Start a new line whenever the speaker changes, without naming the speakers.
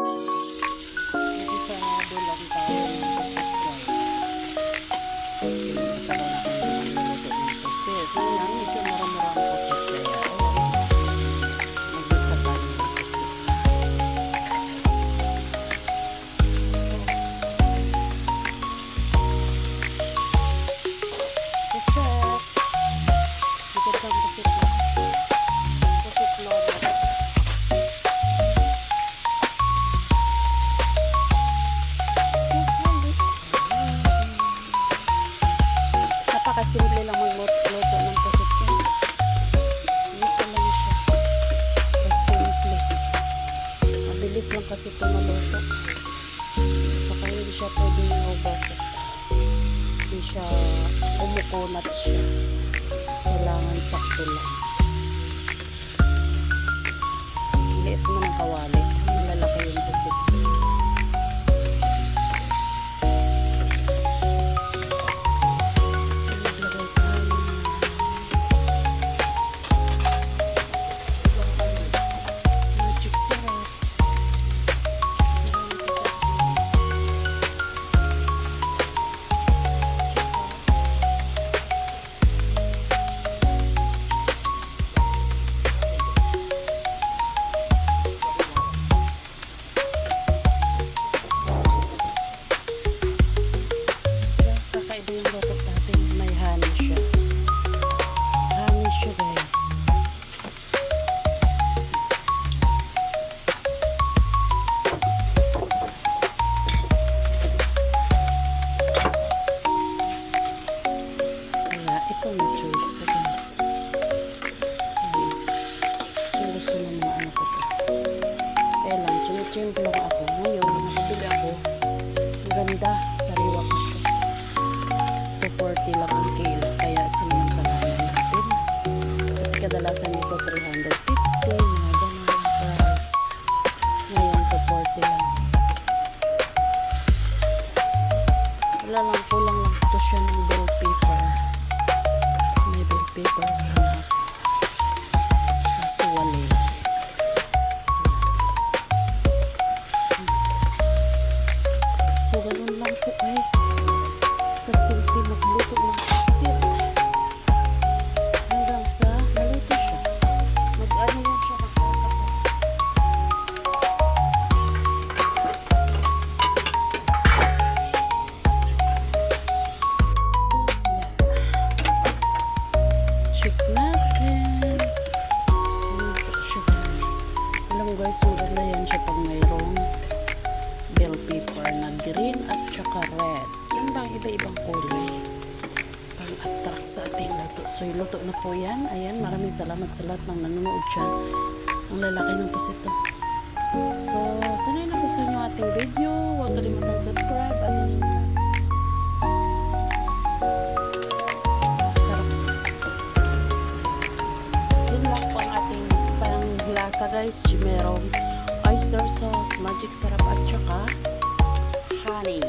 Nagsasarado lang tayo ng subscribe. Kasi matagal na kami niluluto ng pusit. Ngayon, medyo mura-mura ang pusit. Kaya, mag-isa tayo ng pusit. Pusit. Ikot ang pusit mo. Pusit lobo. Napakasimple lang magluto ng pusit, guys. Dito lang siya. Kasimple. Mabilis lang kasi ito maluto. Saka hindi siya pwedeng maubos. Hindi siya umukunat siya. Kailangan sakto lang. Liit mo ng kawali. Malalaki yung pusit. Ito may choice ko, guys. Yung gusto ng mga ano ko to. Kaya lang, chinichimp lang ako. Ngayon, nakabili ako. Ang ganda. Sariwa ko ito. 240 lang ang kilo. Kaya sinamantalahan natin. Kasi kadalasan ito 350. Mga ganun ang price. Ngayon, 240 lang. Wala lang, kulang lang ito siya ng bell paper. Papers na kaso wali. So ganun lang po, guys. Kasi hindi magluto ng pusit hanggang sa maluto siya. Mag-ano yan siya, makakapas. Check natin. Alam mo, guys, maganda yan siya pag mayroong bell pepper na green at saka red. Yan bang iba-ibang kulay pang-attract sa ating luto. So, iluto na po yan. Ayan, maraming salamat sa lahat ng nanonood dyan. Ang lalaki ng pusito. So, sanay na po sa inyo ating video. Huwag kalimutan subscribe at lasa, guys. Merong oyster sauce, magic sarap at saka honey.